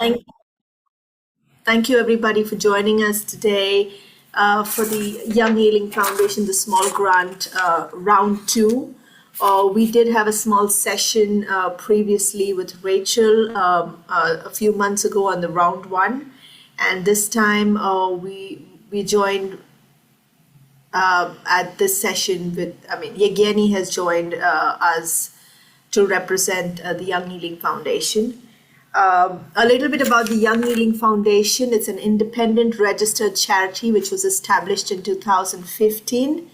Thank, thank you, everybody, for joining us today for the Young Ealing Foundation, the small grant round two. We did have a small session previously with Rachel a few months ago on the round one, and this time we joined at this session with, Yegeni has joined us to represent the Young Healing Foundation. A little bit about the Young Healing Foundation. It's an independent registered charity which was established in 2015,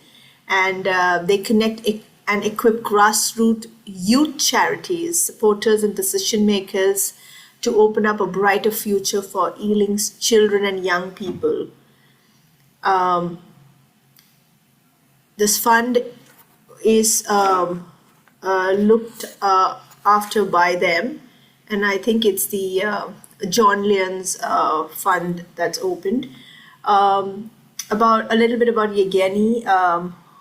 and they connect and equip grassroots youth charities, supporters, and decision makers to open up a brighter future for Ealing's children and young people. This fund is looked after by them, and I think it's the John Lyon's fund that's opened. About a little bit about Yegeni,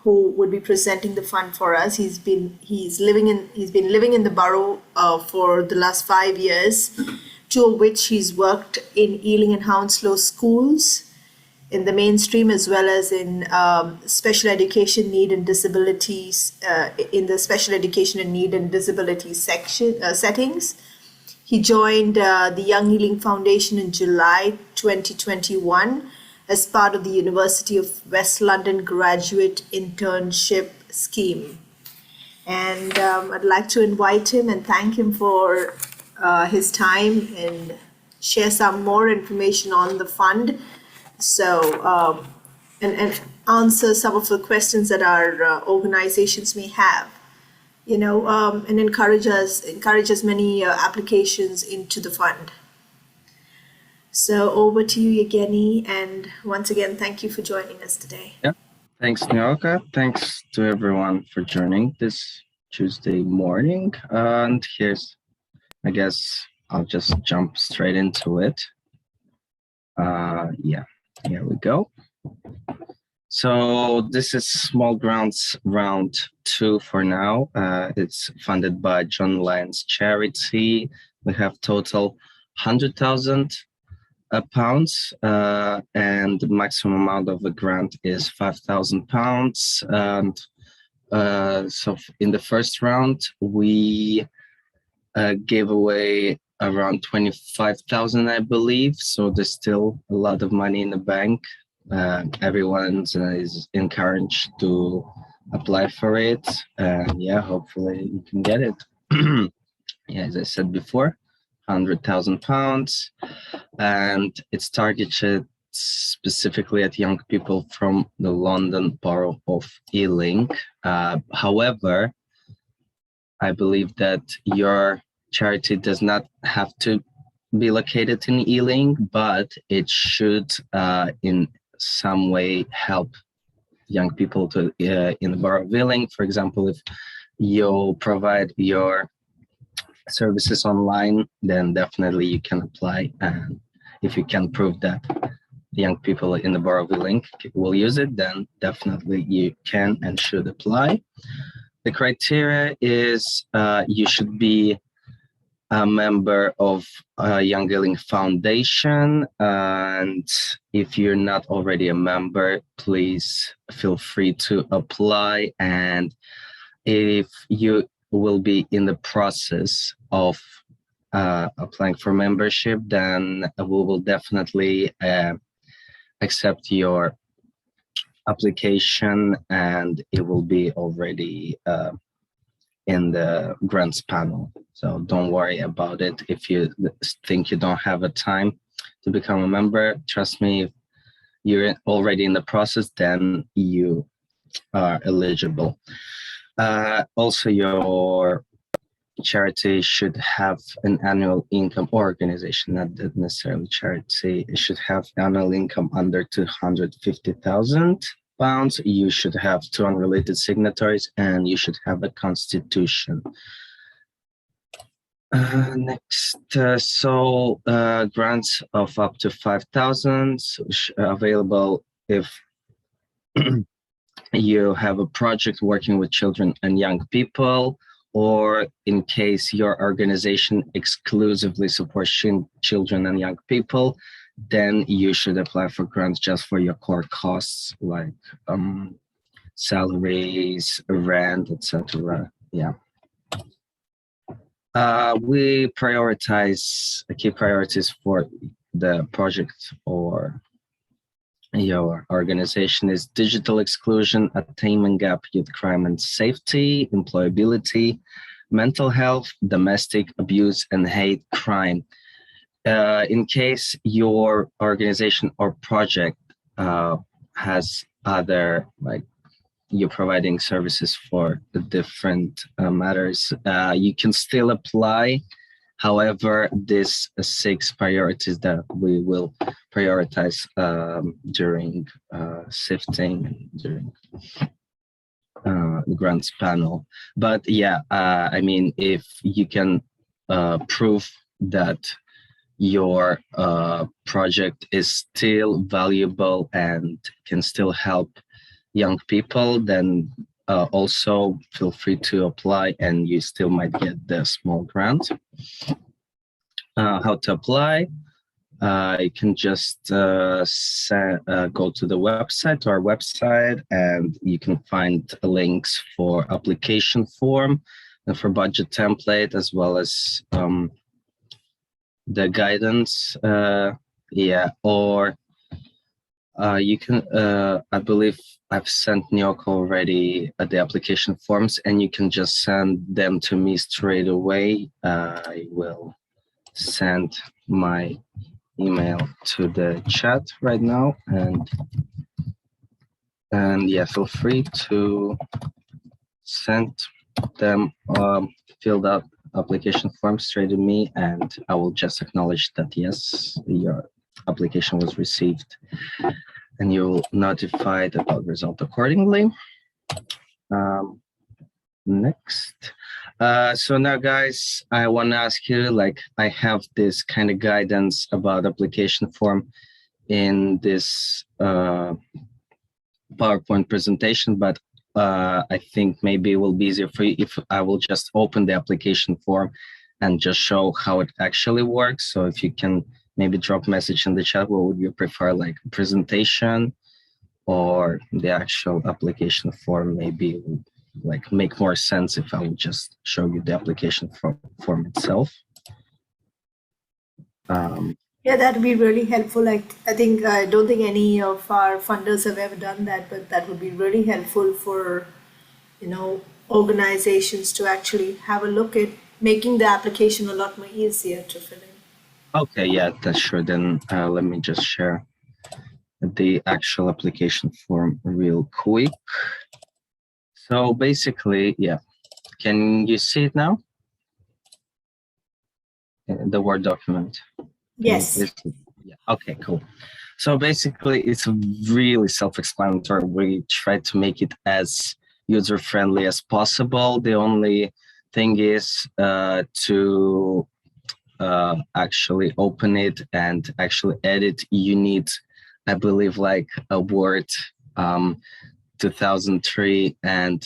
who would be presenting the fund for us. He's been living in the borough for the last 5 years, two of which he's worked in Ealing and Hounslow schools, in the mainstream as well as in special education need and disabilities, in the special education and need and disability settings. He joined the Young Healing Foundation in July 2021 as part of the University of West London Graduate Internship Scheme. And I'd like to invite him and thank him for his time and share some more information on the fund. So, and answer some of the questions that our organizations may have, and encourage as many applications into the fund. So over to you, Yegeni, and once again, thank you for joining us today. Yeah, thanks, Nyoka. Thanks to everyone for joining this Tuesday morning. And I guess I'll just jump straight into it. Yeah, here we go. So this is Small Grants Round 2 for now. It's funded by John Lyon's charity. We have total £100,000, and the maximum amount of the grant is £5,000. And so in the first round, we gave away around 25,000, I believe. So there's still a lot of money in the bank. Everyone is encouraged to apply for it, and yeah, hopefully you can get it. Yeah, as I said before, £100,000, and it's targeted specifically at young people from the London borough of Ealing. However, I believe that your charity does not have to be located in Ealing, but it should in some way help young people to in the borough of Ealing. For example, if you provide your services online, then definitely you can apply. And if you can prove that the young people in the borough of Ealing will use it, then definitely you can and should apply. The criteria is you should be a member of Young Ealing Foundation, and if you're not already a member, please feel free to apply. And if you will be in the process of applying for membership, then we will definitely accept your application, and it will be already in the grants panel. So don't worry about it. If you think you don't have a time to become a member, trust me, if you're already in the process, then you are eligible. Also, your charity should have an annual income, or organization, not necessarily charity, it should have annual income under £250,000. You should have 2 unrelated signatories, and you should have a constitution. Next, grants of up to 5,000 available if you have a project working with children and young people, or in case your organization exclusively supports children and young people, then you should apply for grants just for your core costs like salaries, rent, etc. Yeah. We prioritize key priorities for the project or your organization is digital exclusion, attainment gap, youth crime and safety, employability, mental health, domestic abuse, and hate crime. In case your organization or project has other, like you're providing services for the different matters, you can still apply. However, these 6 priorities that we will prioritize during sifting, during the grants panel. But yeah, I mean, if you can prove that your project is still valuable and can still help young people, then also feel free to apply and you still might get the small grant. How to apply? You can just go to the website, to our website, and you can find links for application form and for budget template, as well as the guidance. Yeah, or you can, I believe I've sent Nyoko already the application forms, and you can just send them to me straight away. I will send my email to the chat right now, and yeah, feel free to send them filled out application form straight to me, and I will just acknowledge that yes, your application was received, and you'll notified about result accordingly. Next. So now, guys, I want to ask you, like, I have this kind of guidance about application form in this PowerPoint presentation, but I think maybe it will be easier for you if I will just open the application form and just show how it actually works. So if you can maybe drop a message in the chat, what would you prefer, like presentation or the actual application form? Maybe like make more sense if I would just show you the application form itself. Yeah, that would be really helpful. Like, I think I don't think any of our funders have ever done that, but that would be really helpful for, organizations to actually have a look at making the application a lot more easier to fill in. Okay, yeah, that's sure. Then let me just share the actual application form real quick. So basically, yeah, can you see it now? The Word document. Yes. Yeah. Okay, cool. So basically, it's really self-explanatory. We try to make it as user-friendly as possible. The only thing is to actually open it and actually edit. You need, I believe, like a Word 2003 and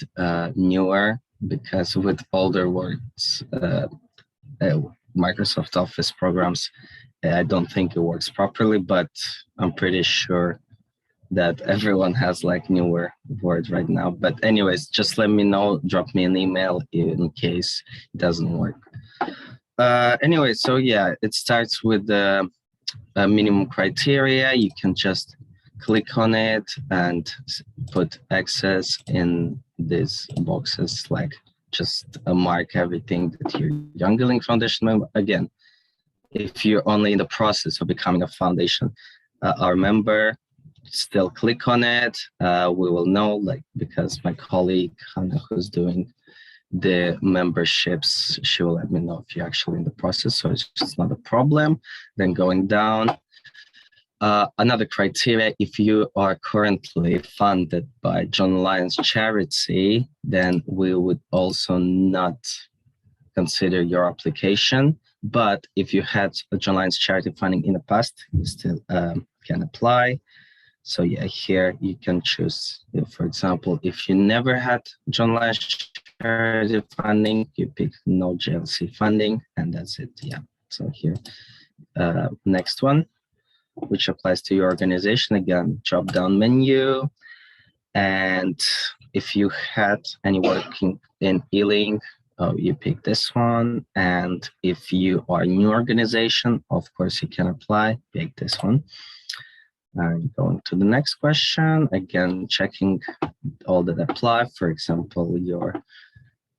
newer, because with older Words, Microsoft Office programs, I don't think it works properly, but I'm pretty sure that everyone has like newer Word right now. But anyways, just let me know, drop me an email in case it doesn't work. Anyway, so yeah, it starts with the minimum criteria. You can just click on it and put access in these boxes, like just mark everything that you're Young Ealing Foundation member. Again, if you're only in the process of becoming a foundation, our member, still click on it. We will know, like, because my colleague Hannah, who's doing the memberships, she will let me know if you're actually in the process, so it's just not a problem. Then going down, another criteria, if you are currently funded by John Lyons Charity, then we would also not consider your application. But if you had a John Lyons Charity funding in the past, you still can apply. So yeah, here you can choose, for example, if you never had John Lyons charity funding, you pick no JLC funding, and that's it. Yeah. So here, next one, which applies to your organization. Again, drop down menu. And if you had any working in Ealing, you pick this one. And if you are a new organization, of course, you can apply, pick this one. And going to the next question, again, checking all that apply. For example, your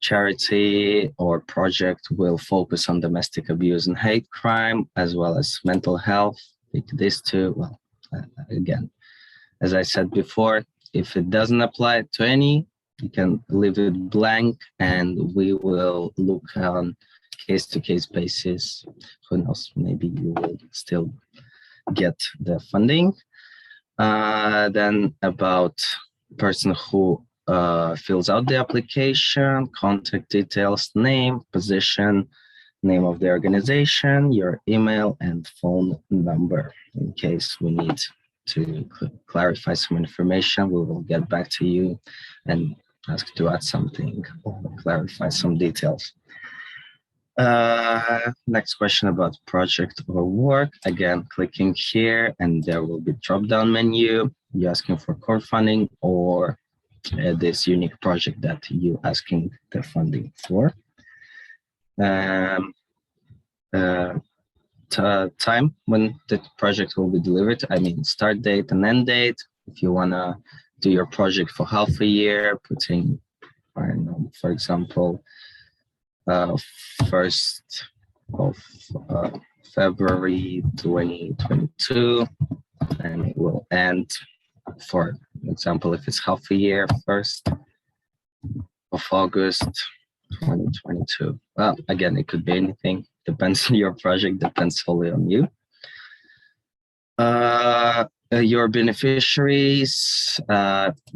charity or project will focus on domestic abuse and hate crime, as well as mental health. Pick these two. Well, again, as I said before, if it doesn't apply to any, you can leave it blank and we will look on case-to-case basis. Who knows, maybe you will still get the funding. Then about person who fills out the application, contact details, name, position, name of the organization, your email and phone number. In case we need to clarify some information, we will get back to you and ask to add something or clarify some details. Next question about project or work. Again, clicking here and there will be drop-down menu. You're asking for core funding or this unique project that you asking the funding for. Time when the project will be delivered. I mean, start date and end date. If you wanna do your project for half a year, putting, I don't know, for example, 1st of February 2022, and it will end, for example, if it's half a year, 1st of August 2022. Well, again, it could be anything. Depends on your project, depends solely on you. Your beneficiaries,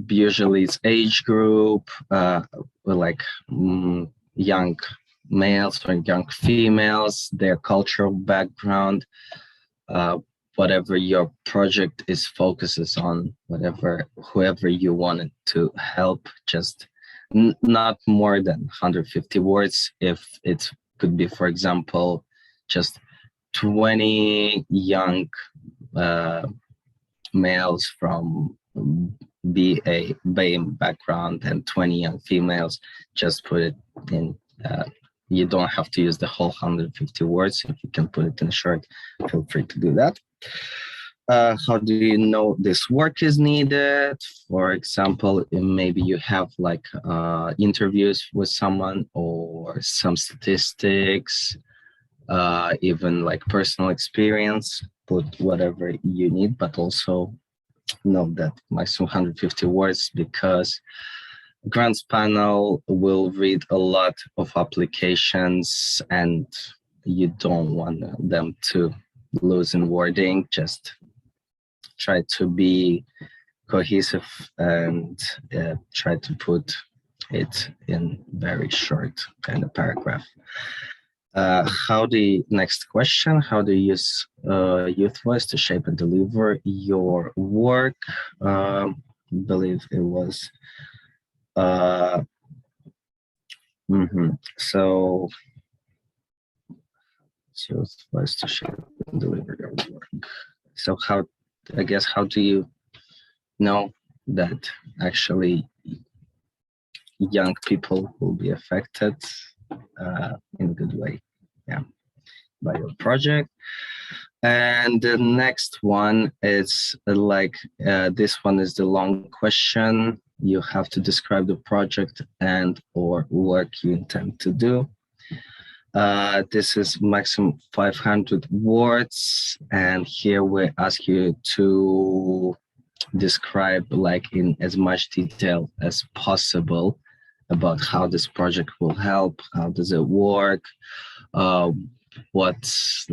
usually it's age group, like young males or young females, their cultural background, whatever your project is focuses on, whoever you wanted to help, just not more than 150 words. If it could be, for example, just 20 young males from BAME background and 20 young females, just put it in. You don't have to use the whole 150 words. If you can put it in short, feel free to do that. How do you know this work is needed? For example, maybe you have like interviews with someone or some statistics, even like personal experience. Put whatever you need, but also note that maximum 150 words, because grants panel will read a lot of applications and you don't want them to lose in wording. Just try to be cohesive and try to put it in very short kind of paragraph. Next question, how do you use youth voice to shape and deliver your work? I believe it was so youth voice to shape and deliver your work. So how do you know that actually young people will be affected in a good way, by your project? And the next one is this one is the long question. You have to describe the project and or work you intend to do. This is maximum 500 words, and here we ask you to describe in as much detail as possible about how this project will help, how does it work, what's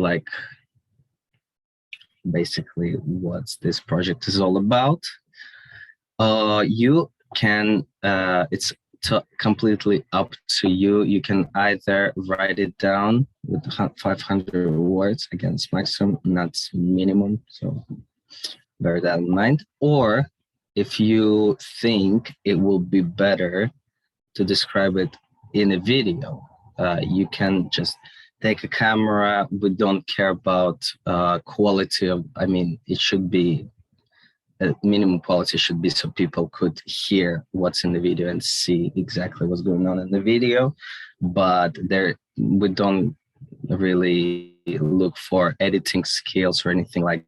basically what this project is all about. You can, it's completely up to you. You can either write it down with 500 words, against maximum, not minimum, so bear that in mind. Or if you think it will be better to describe it in a video. You can just take a camera. We don't care about quality of, I mean, it should be minimum quality should be so people could hear what's in the video and see exactly what's going on in the video. But there, we don't really look for editing skills or anything like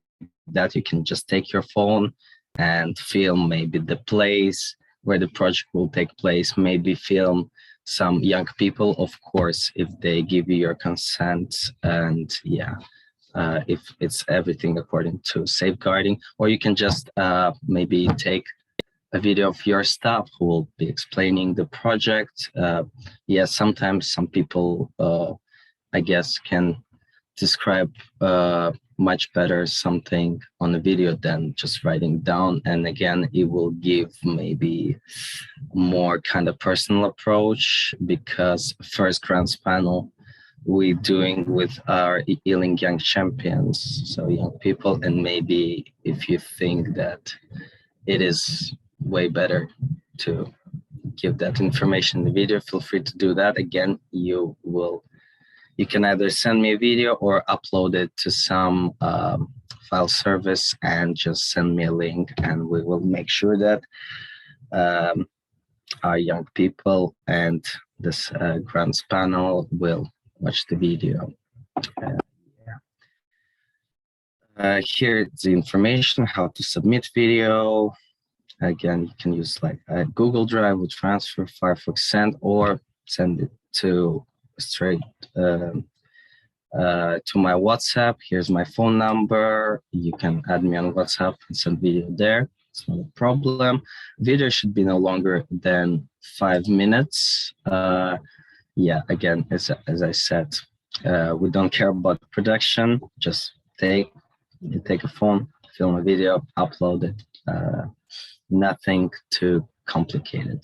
that. You can just take your phone and film maybe the place where the project will take place, maybe film some young people, of course, if they give you your consent, and yeah, if it's everything according to safeguarding. Or you can just maybe take a video of your staff who will be explaining the project. Yes, sometimes some people, I guess, can describe much better something on a video than just writing down. And again, it will give maybe more kind of personal approach, because first grants panel we doing with our Ealing young champions, so young people. And maybe if you think that it is way better to give that information in the video, feel free to do that. Again, you can either send me a video or upload it to some file service and just send me a link, and we will make sure that our young people and this grants panel will watch the video. Here is the information how to submit video. Again, you can use like a Google Drive with transfer, Firefox send, or send it to straight to my WhatsApp. Here's my phone number. You can add me on WhatsApp and send video there. It's not a problem. Video should be no longer than 5 minutes. Yeah, again, as I said, we don't care about production. Just take a phone, film a video, upload it. Nothing too complicated.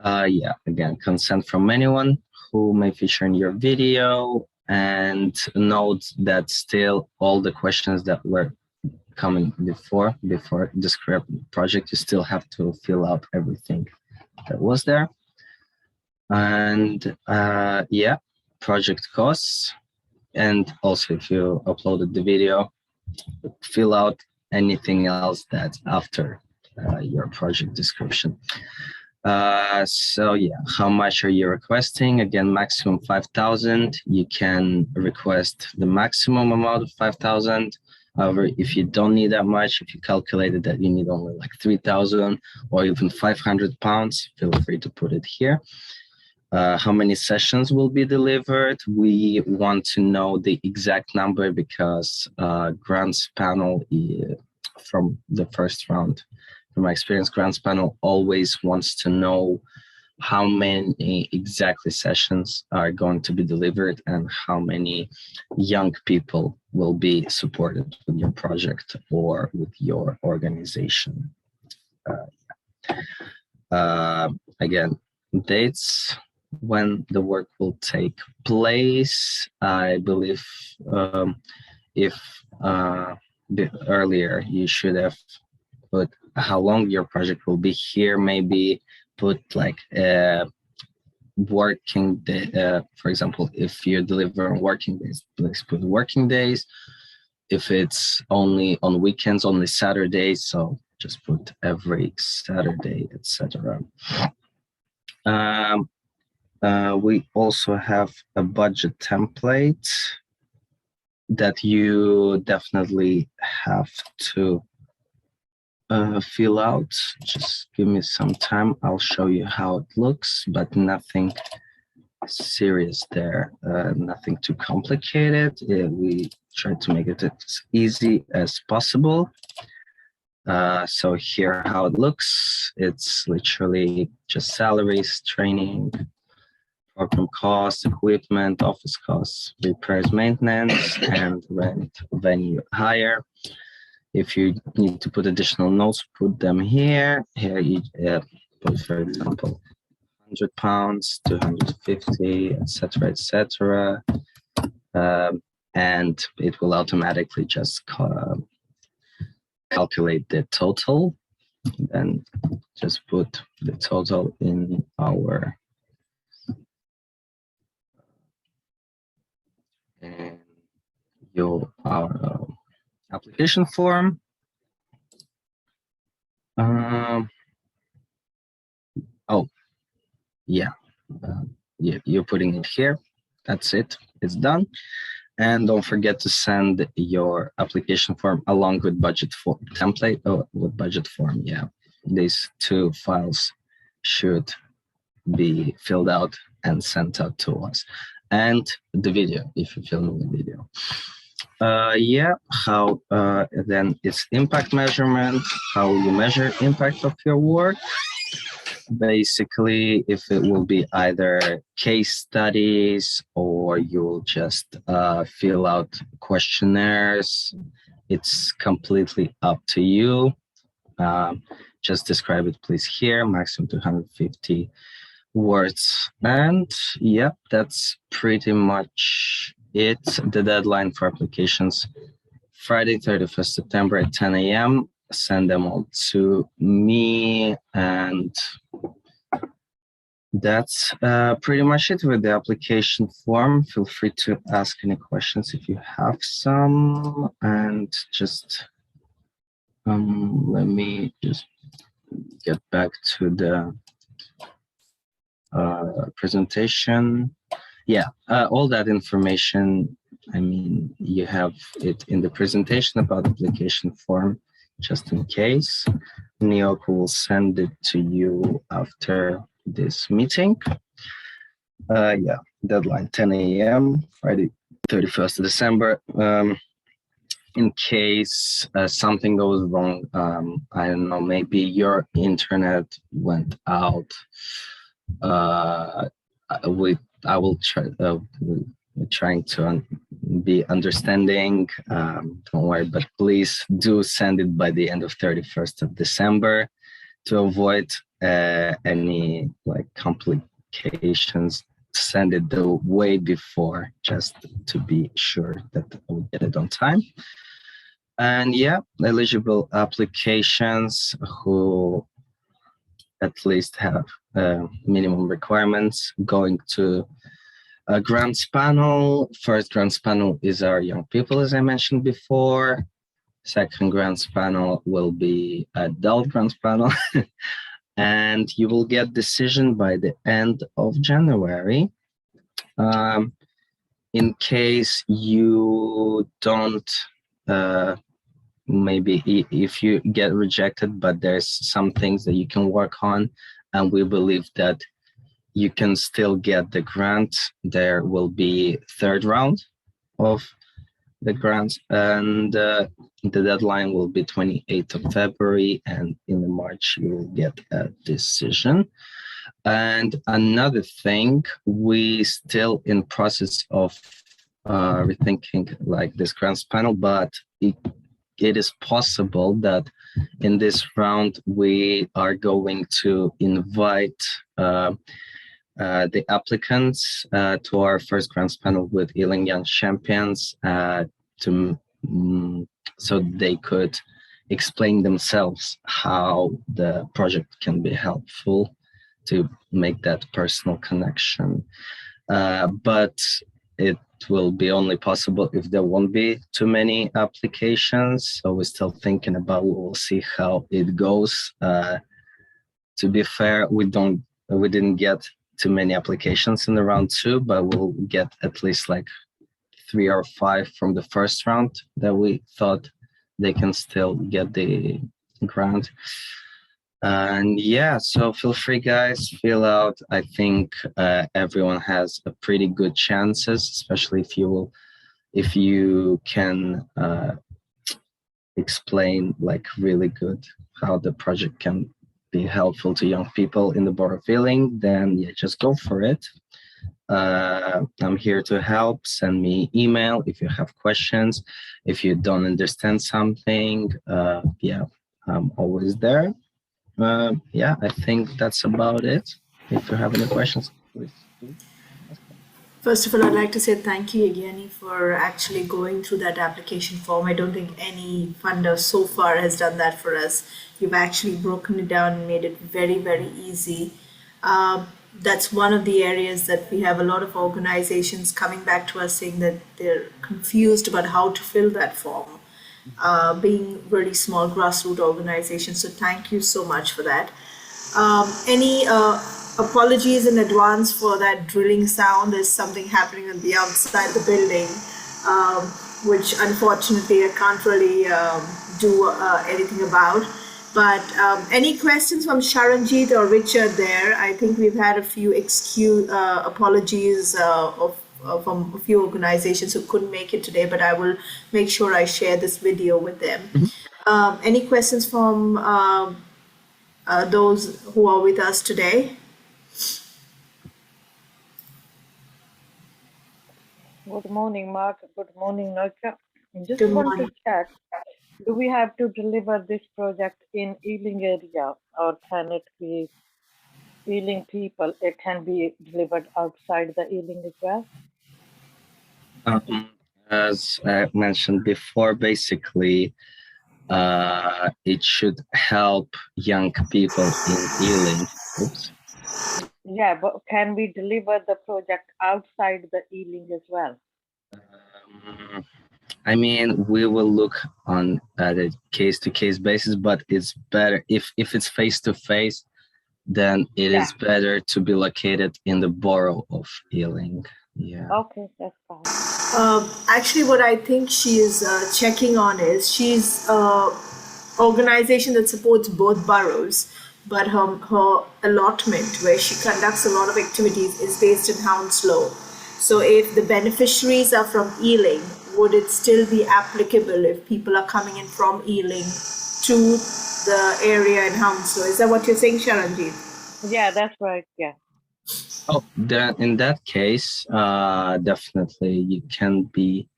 Yeah, again, consent from anyone who may feature in your video. And note that still all the questions that were coming before describe the project, you still have to fill out everything that was there. And yeah, project costs. And also, if you uploaded the video, fill out anything else that's after your project description. So yeah, how much are you requesting? Again, maximum 5,000. You can request the maximum amount of 5,000. However, if you don't need that much, if you calculated that you need only like 3,000 or even 500 pounds, feel free to put it here. How many sessions will be delivered? We want to know the exact number, because grants panel from the first round, from my experience, grants panel always wants to know how many exactly sessions are going to be delivered and how many young people will be supported with your project or with your organization. Again, dates when the work will take place. I believe if earlier you should have put how long your project will be here, maybe put like a working day. For example, if you're delivering working days, let's put working days. If it's only on weekends, only Saturdays, so just put every Saturday, etc. We also have a budget template that you definitely have to fill out. Just give me some time. I'll show you how it looks, but nothing serious there. Nothing too complicated. We try to make it as easy as possible. So here how it looks. It's literally just salaries, training, program costs, equipment, office costs, repairs, maintenance, and rent, venue hire. If you need to put additional notes, put them here. Here you put, for example, £100, 250, etc., etc. And it will automatically just calculate the total. Then just put the total in our our application form. Oh, yeah, you're putting it here. That's it. It's done. And don't forget to send your application form along with budget form template. Oh, with budget form, yeah. These two files should be filled out and sent out to us. And the video, if you're filming the video. Yeah, how then it's impact measurement, how you measure impact of your work. Basically, if it will be either case studies or you'll just fill out questionnaires, it's completely up to you. Just describe it, please, here, maximum 250 words. And yep, that's pretty much it. The deadline for applications, Friday, 31st September at 10 a.m. Send them all to me, and that's pretty much it with the application form. Feel free to ask any questions if you have some, and just let me just get back to the presentation. Yeah, all that information, I mean, you have it in the presentation about the application form, just in case. Nyoko will send it to you after this meeting. Yeah, deadline 10 a.m. Friday, 31st of December. In case something goes wrong, I don't know, maybe your internet went out. I will try. We're trying to be understanding. Don't worry, but please do send it by the end of 31st of December to avoid any like complications. Send it the way before, just to be sure that we'll get it on time. And yeah, eligible applications who at least have minimum requirements going to a grants panel. First grants panel is our young people, as I mentioned before. Second grants panel will be adult grants panel. And you will get decision by the end of January. In case you don't, maybe if you get rejected, but there's some things that you can work on, and we believe that you can still get the grant. There will be third round of the grants, and the deadline will be 28th of February, and in March you will get a decision. And another thing, we still in process of rethinking like this grants panel, but it is possible that in this round we are going to invite the applicants to our first grants panel with Ealing Young Champions so they could explain themselves how the project can be helpful to make that personal connection. But it will be only possible if there won't be too many applications. So we're still thinking about, we'll see how it goes. To be fair, we didn't get too many applications in the round 2, but we'll get at least like 3 or 5 from the first round that we thought they can still get the grant. And yeah, so feel free, guys, fill out. I think everyone has a pretty good chances, especially if you can explain like really good how the project can be helpful to young people in the borough of Ealing, then yeah, just go for it. I'm here to help. Send me email if you have questions. If you don't understand something, yeah, I'm always there. Yeah, I think that's about it. If you have any questions, please. First of all, I'd like to say thank you, Yevgeny, for actually going through that application form. I don't think any funder so far has done that for us. You've actually broken it down and made it very, very easy. That's one of the areas that we have a lot of organizations coming back to us saying that they're confused about how to fill that form, being really small grassroots organizations. So thank you so much for that. Any apologies in advance for that drilling sound. There's something happening on the outside the building, um, which unfortunately I can't really do anything about. But any questions from Sharanjit or Richard there? I think we've had a few apologies from a few organizations who couldn't make it today, but I will make sure I share this video with them. Any questions from those who are with us today? Good morning, Mark. Good morning, Nurture. Just Good want morning. to check, do we have to deliver this project in Ealing area, or can it be Ealing people? It can be delivered outside the Ealing as well? As I mentioned before, basically, it should help young people in Ealing. Oops. Yeah, but can we deliver the project outside the Ealing as well? I mean, we will look on at a case-to-case basis, but it's better if it's face-to-face, then it is better to be located in the borough of Ealing. Yeah. Okay, that's fine. Actually, what I think she is checking on is she's organization that supports both boroughs, but her allotment where she conducts a lot of activities is based in Hounslow. So if the beneficiaries are from Ealing, would it still be applicable if people are coming in from Ealing to the area in Hounslow? Is that what you're saying, Sharanjit? Yeah, that's right. Yeah. Oh, then in that case, definitely you can be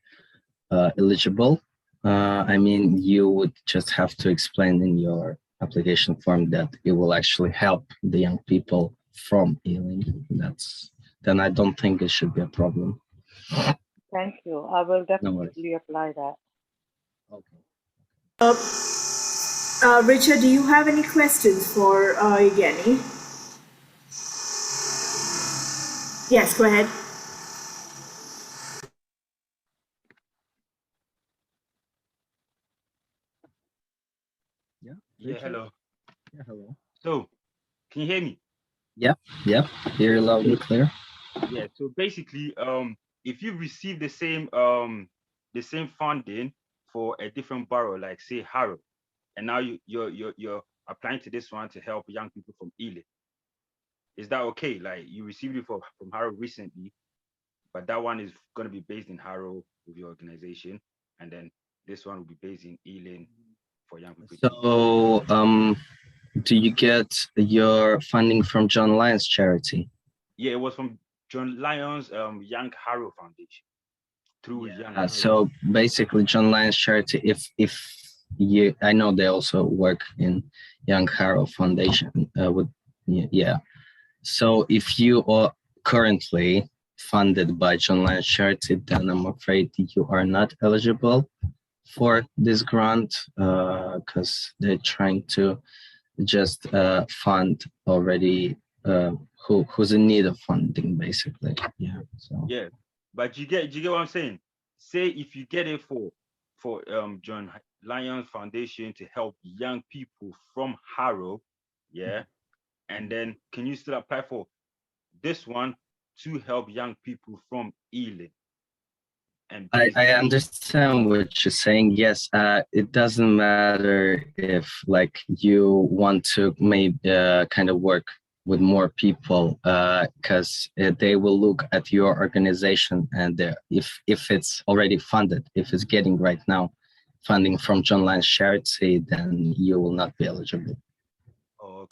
eligible. I mean, you would just have to explain in your application form that it will actually help the young people from Ealing. Then I don't think it should be a problem. Thank you. I will definitely apply that. Okay. Richard, do you have any questions for Yevgeny? Yes, go ahead. Yeah. Yeah, hello. Yeah, hello. So, can you hear me? Yep. Hear you loud and clear. Yeah. So basically, if you receive the same funding for a different borough, like say Harrow, and now you're applying to this one to help young people from Ealing, is that okay? Like you received it from Harrow recently, but that one is going to be based in Harrow with your organization, and then this one will be based in Ealing for young people. So, do you get your funding from John Lyons charity? Yeah, it was from John Lyons Young Harrow Foundation. Through Young Harrow. So basically, John Lyons charity, if you, I know they also work in Young Harrow Foundation yeah. So if you are currently funded by John Lyons charity, then I'm afraid you are not eligible for this grant because they're trying to just fund already who's in need of funding, basically. Yeah. So yeah, but you get what I'm saying. Say if you get it for John Lyons Foundation to help young people from Harrow, yeah, and then can you still apply for this one to help young people from Ealing? And I understand what you're saying. Yes, it doesn't matter if like you want to maybe kind of work with more people because they will look at your organization and if it's already funded, if it's getting right now funding from John Lyons charity, then you will not be eligible. Oh,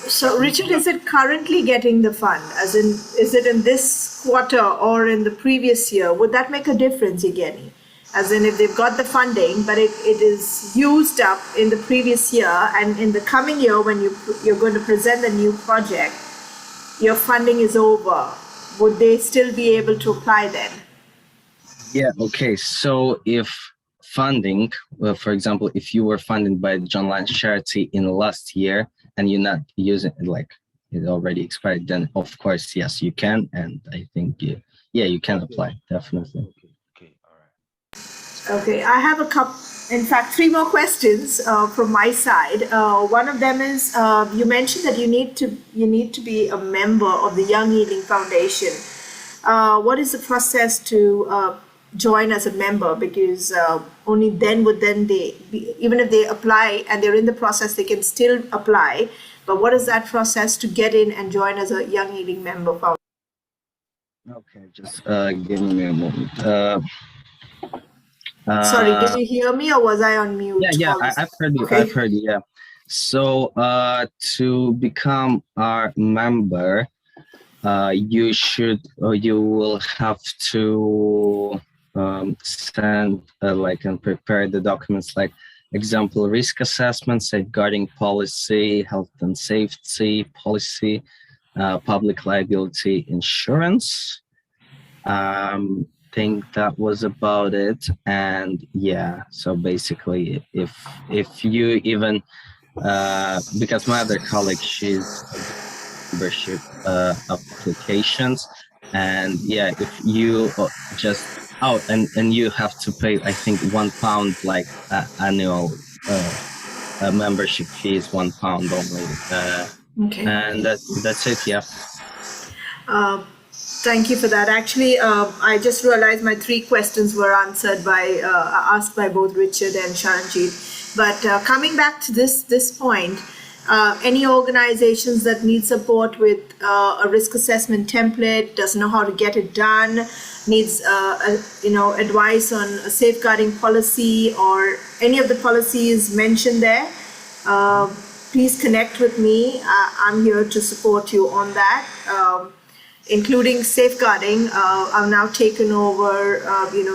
So, Richard, is it currently getting the fund? As in, is it in this quarter or in the previous year? Would that make a difference, Yevgeny? As in, if they've got the funding, but it is used up in the previous year, and in the coming year, when you're going to present the new project, your funding is over. would they still be able to apply then? Yeah, okay. So if funding, for example, if you were funded by the John Lance charity in the last year and you're not using it, like it already expired, then of course, yes, you can. And I think, you can apply, definitely. Okay, all right. Okay, I have in fact, three more questions from my side. One of them is you mentioned that you need to be a member of the Young Ealing Foundation. What is the process to join as a member? Because only then would they be, even if they apply and they're in the process, they can still apply. But what is that process to get in and join as a Young Ealing member foundation? Okay, just give me a moment. Sorry, did you hear me or was I on mute? Yeah, all this I've heard you. Okay. I've heard you. Yeah. So, to become our member, you should, or you will have to send like and prepare the documents like example risk assessment, safeguarding policy, health and safety policy, public liability insurance. Think that was about it. And yeah, so basically if you even because my other colleague, she's membership applications, and yeah, if you just and you have to pay, I think, £1 like annual membership fee is £1 only, Okay. and that's it. Yeah. Thank you for that. Actually, I just realized my three questions were answered by asked by both Richard and Sharanjit. But coming back to this point, any organizations that need support with a risk assessment template, doesn't know how to get it done, needs advice on a safeguarding policy or any of the policies mentioned there, please connect with me. I'm here to support you on that. Including safeguarding, I've now taken over,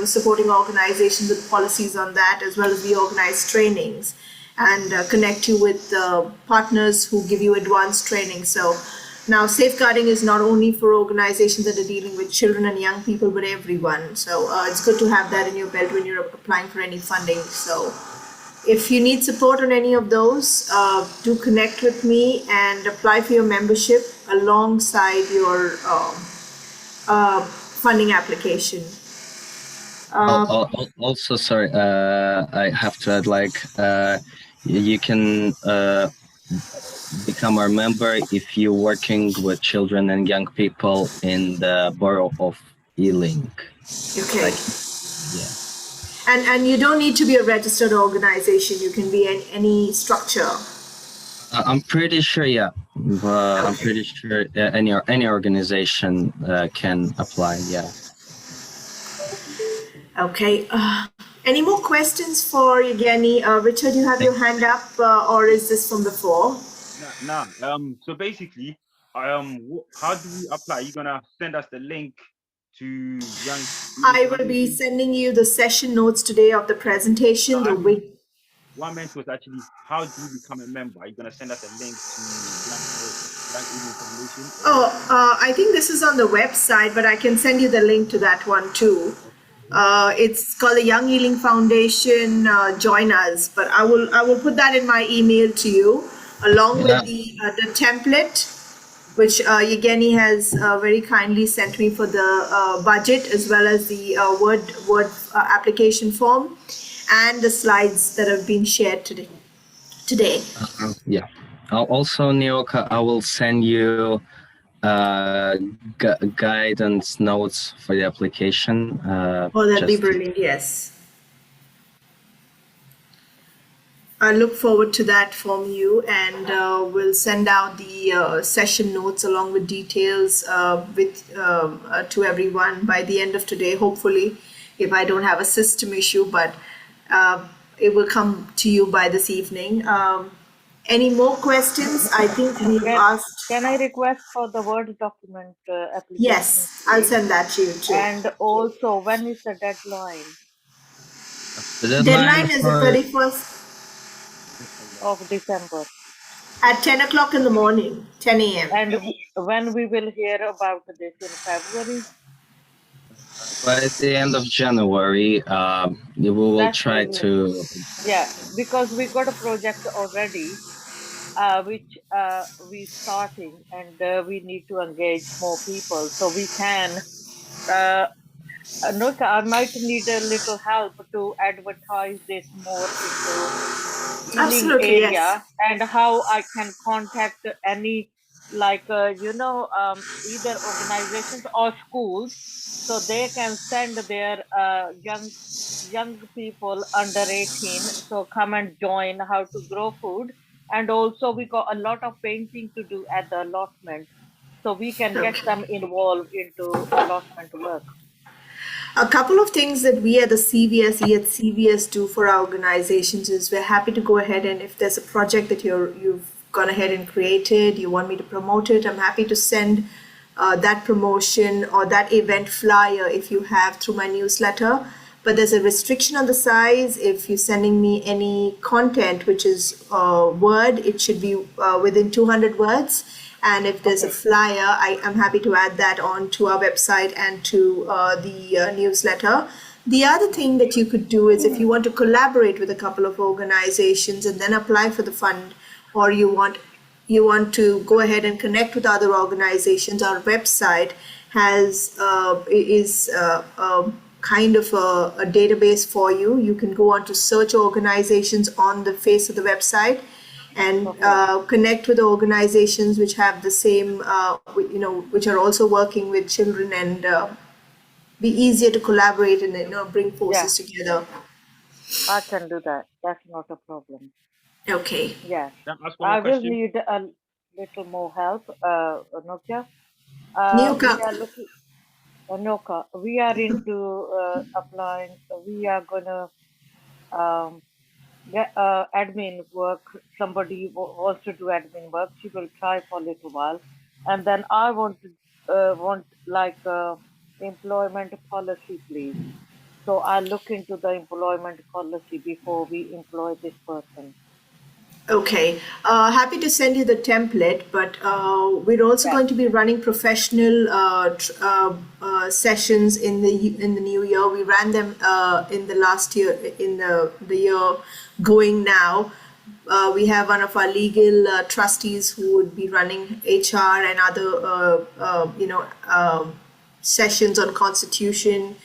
supporting organizations with policies on that, as well as we organize trainings and connect you with partners who give you advanced training. So now safeguarding is not only for organizations that are dealing with children and young people, but everyone. So it's good to have that in your belt when you're applying for any funding. So if you need support on any of those, do connect with me and apply for your membership alongside your funding application. Also, sorry, I have to add, like, you can become our member if you're working with children and young people in the borough of Ealing. Okay. Like, yeah. And you don't need to be a registered organization. You can be in any structure. I'm pretty sure, yeah. I'm pretty sure any organization can apply, yeah. Okay. Any more questions for Yevgeny? Richard, you have your hand up, or is this from before? Nah. So basically, how do we apply? You're gonna send us the link to Young. I will be sending you the session notes today of the presentation. What I meant was actually, how do you become a member? Are you gonna send us a link to Young Ealing Foundation? I think this is on the website, but I can send you the link to that one too. It's called the Young Ealing Foundation. Join us, but I will put that in my email to you along with the template, which Yevgeny has very kindly sent me for the budget, as well as the Word application form and the slides that have been shared today. Yeah. Also, Nioka, I will send you guidance notes for the application. That'd be brilliant. Yes. I look forward to that from you, and we'll send out the session notes along with details to everyone by the end of today, hopefully, if I don't have a system issue, but it will come to you by this evening. Any more questions? I think we've asked. Can I request for the Word document application? Yes, I'll send that to you too. And also, when is the deadline? The deadline is the 31st of December. At 10 o'clock in the morning, 10 a.m. And when we will hear about this in February? By the end of January, we will That's try really, to. yeah, because we got a project already, which we starting, and we need to engage more people so we can. Uh, no, sir, I might need a little help to advertise this more into Ealing Absolutely, yes. area, and how I can contact any, like either organizations or schools, so they can send their young people under 18, so come and join how to grow food. And also we got a lot of painting to do at the allotment, so we can get Okay. them involved into allotment work. A couple of things that we at the CVS, at CVS do for our organizations is we're happy to go ahead, and if there's a project that you've gone ahead and created, you want me to promote it, I'm happy to send that promotion or that event flyer if you have through my newsletter. But there's a restriction on the size. If you're sending me any content which is word, it should be within 200 words. And if there's a Okay. flyer, I am happy to add that on to our website and to the newsletter. The other thing that you could do is if you want to collaborate with a couple of organizations and then apply for the fund, or you want to go ahead and connect with other organizations, our website has is kind of a database for you. You can go on to search organizations on the face of the website and Okay. connect with organizations which have the same, which are also working with children, and be easier to collaborate and bring Yeah, forces together. I can do that. That's not a problem. Okay. Yeah. Can I ask one more I will question? need a little more help, Nokia. New We are looking, Noka, we are into applying, we are gonna um, get admin work. Somebody wants to do admin work. She will try for a little while. And then I want like employment policy, please. So I look into the employment policy before we employ this person. Okay, happy to send you the template, but we're also Yeah, going to be running professional sessions in the new year. We ran them in the last year, in the year going now. We have one of our legal trustees who would be running HR and other, sessions on constitution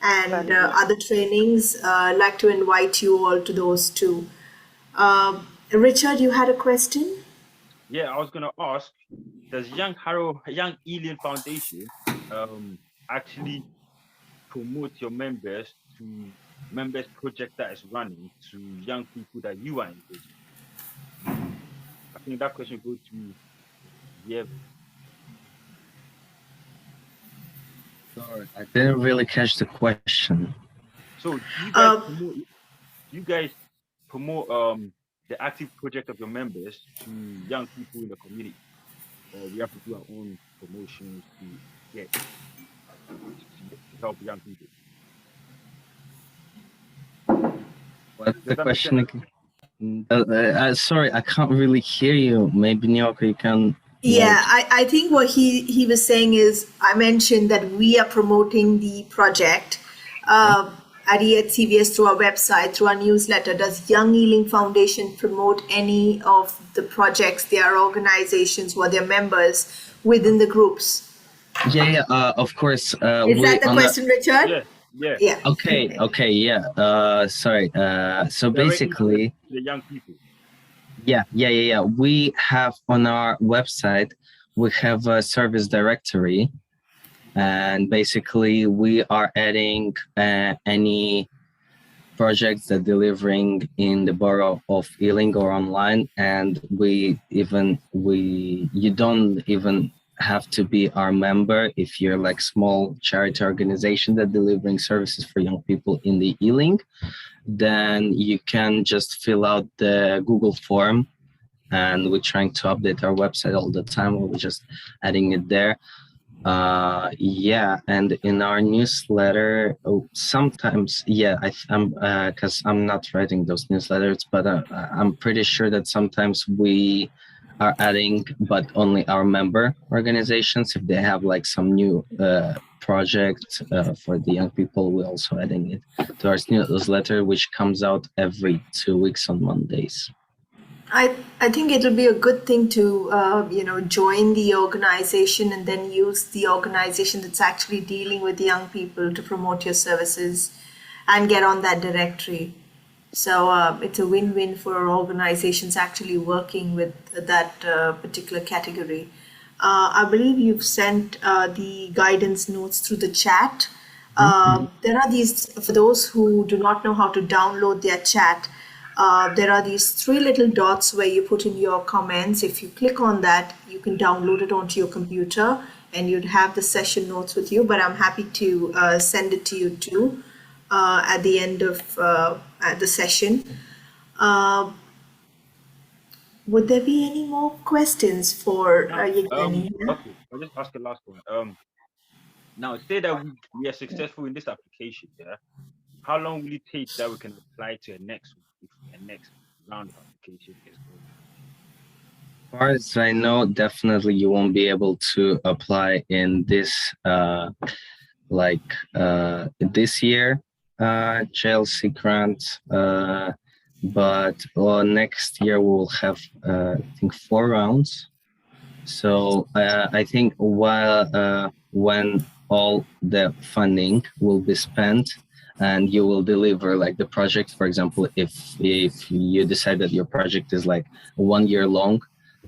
and very good. other trainings. I'd like to invite you all to those too. Richard, you had a question? Yeah, I was gonna ask, does Young Ealing Foundation actually promote your members project that is running to young people that you are engaging? I think that question goes to yeah. Sorry, I didn't really catch the question. So Uh, do you guys promote the active project of your members to young people in the community, or we have to do our own promotions to get to help young people? What's Does the that make question sense? again? Sorry, I can't really hear you. Maybe Nyoka, you can yeah, like. I think what he was saying is I mentioned that we are promoting the project Mhm. at EHCVS through our website, through our newsletter. Does Young Ealing Foundation promote any of the projects, their organizations, who are their members within the groups? Yeah, yeah. Of course. Is We that the on a. question, Richard? Yeah, yeah. Yeah. Okay, okay, yeah. Sorry. So Directly to basically, the young people. yeah. We have on our website, we have a service directory, and basically we are adding any projects that delivering in the borough of Ealing or online, and you don't even have to be our member if you're like small charity organization that delivering services for young people in the Ealing. Then you can just fill out the Google form, and we're trying to update our website all the time. We're just adding it there. Yeah, and in our newsletter, sometimes, yeah, I'm because I'm not writing those newsletters, but I'm pretty sure that sometimes we are adding, but only our member organizations. If they have like some new project for the young people, we're also adding it to our newsletter, which comes out every 2 weeks on Mondays. I think it'll be a good thing to join the organization and then use the organization that's actually dealing with young people to promote your services and get on that directory. So it's a win-win for organizations actually working with that particular category. I believe you've sent the guidance notes through the chat. There are these, for those who do not know how to download their chat, there are these three little dots where you put in your comments. If you click on that, you can download it onto your computer and you'd have the session notes with you. But I'm happy to send it to you too at the end of the session. Would there be any more questions for Yevgeny? Okay, I'll just ask the last one. Now say that we are successful in this application, yeah. How long will it take that we can apply to a next one if a next round of application is going? As far as I know, definitely you won't be able to apply in this this year JLC grant, but next year we'll have I think 4 rounds. So I think when all the funding will be spent and you will deliver like the project, for example, if you decide that your project is like 1 year long,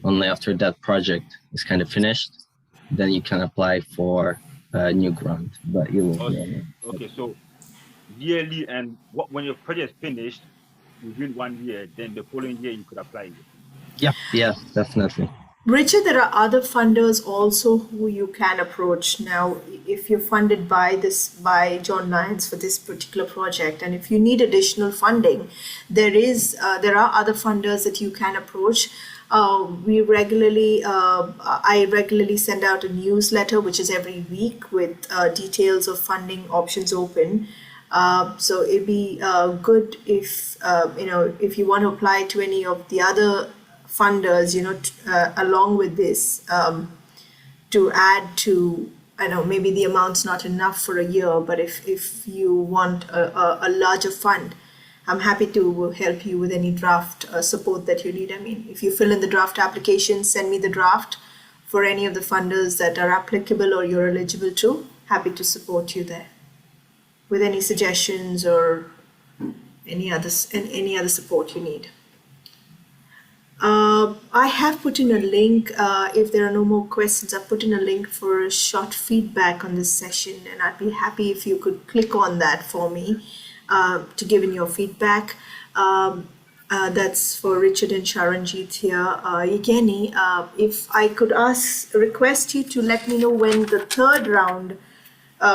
only after that project is kind of finished, then you can apply for a new grant. But you will. Okay, so yearly, and when your project is finished within 1 year, then the following year you could apply again. Yeah, definitely. Richard, there are other funders also who you can approach now. If you're funded by John Lyons for this particular project, and if you need additional funding, there are other funders that you can approach. I regularly send out a newsletter, which is every week with details of funding options open. So it'd be good if if you want to apply to any of the other funders, along with this, to add to, I know maybe the amount's not enough for a year, but if you want a larger fund, I'm happy to help you with any draft support that you need. I mean, if you fill in the draft application, send me the draft for any of the funders that are applicable or you're eligible to. Happy to support you there with any suggestions or any other support you need. I have put in a link, if there are no more questions, I've put in a link for a short feedback on this session, and I'd be happy if you could click on that for me to give in your feedback. That's for Richard and Sharanjit here. Yevgeny, if I could request you to let me know when the third round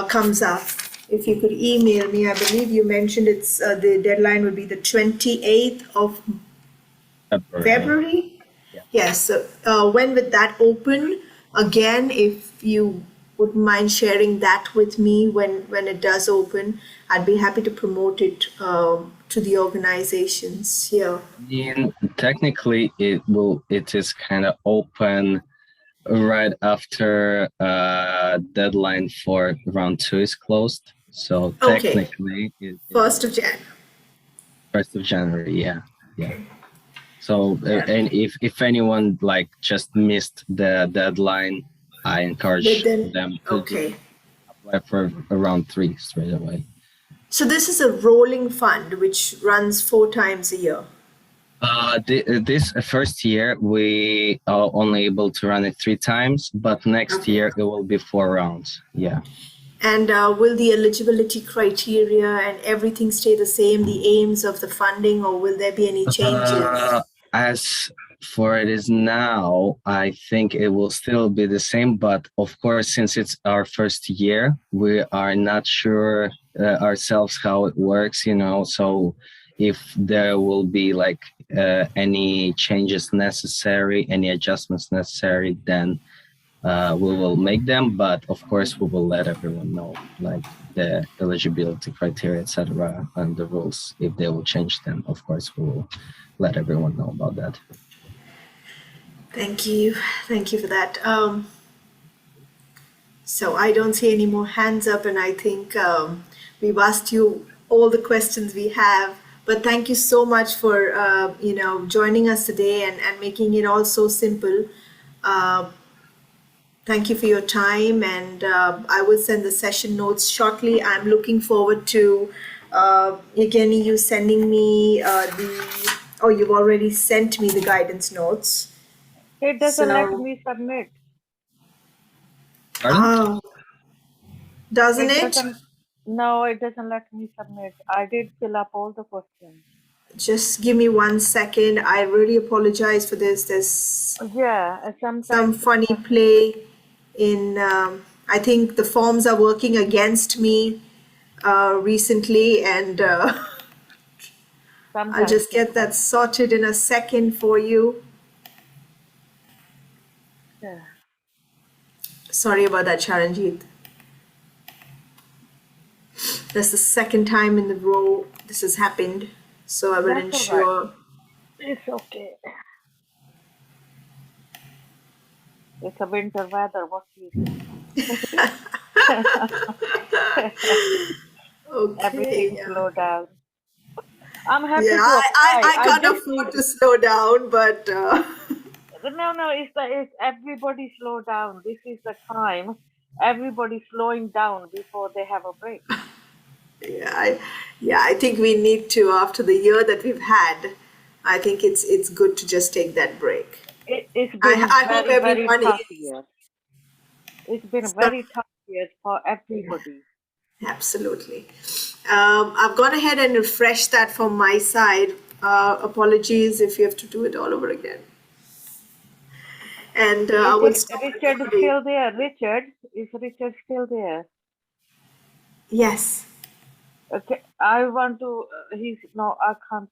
comes up. If you could email me, I believe you mentioned it's the deadline would be the 28th of February? Yeah. Yes. So when would that open? Again, if you wouldn't mind sharing that with me when it does open, I'd be happy to promote it to the organizations here. Technically, it is kind of open right after deadline for round 2 is closed. So technically, okay. 1st of January. 1st of January, yeah. So and if anyone like just missed the deadline, I encourage them to apply for round 3 straight away. So this is a rolling fund which runs 4 times a year. This first year we are only able to run it 3 times, but next year it will be 4 rounds. Yeah. And will the eligibility criteria and everything stay the same, the aims of the funding, or will there be any changes? As for it is now, I think it will still be the same, but of course, since it's our first year, we are not sure ourselves how it works, so if there will be like any changes necessary, any adjustments necessary, then we will make them, but of course we will let everyone know like the eligibility criteria, etc., and the rules. If they will change them, of course we will let everyone know about that. Thank you. Thank you for that. So I don't see any more hands up, and I think we've asked you all the questions we have. But thank you so much for joining us today and making it all so simple. Uh, Thank you for your time, and I will send the session notes shortly. I'm looking forward to Yevgeny, you sending me oh, you've already sent me the guidance notes. It doesn't let So, me submit. Pardon? oh, doesn't It it? doesn't. No, it doesn't let me submit. I did fill up all the questions. Just give me 1 second. I really apologize for this. There's Yeah, some sometimes. funny play in, I think the forms are working against me recently, and I'll Sometimes. just get that sorted in a second for you. Yeah. Sorry about that, Charanjit. That's the second time in the row this has happened, so I will That's all right. ensure. It's okay. It's a winter weather. What do you say? Okay, Everything yeah. slow down. I'm Yeah, happy to I apply. I can't just afford need. to slow down, but No, it's everybody slow down. This is the time everybody slowing down before they have a break. yeah, I think we need to, after the year that we've had, I think it's good to just take that break. It's been I hope very, very everyone tough is. year. It's been So, very tough years for everybody. absolutely. I've gone ahead and refreshed that from my side. Apologies if you have to do it all over again. And I will stop Richard is recording. still there? Richard still there? Yes. Okay, I want to. He's no, I can't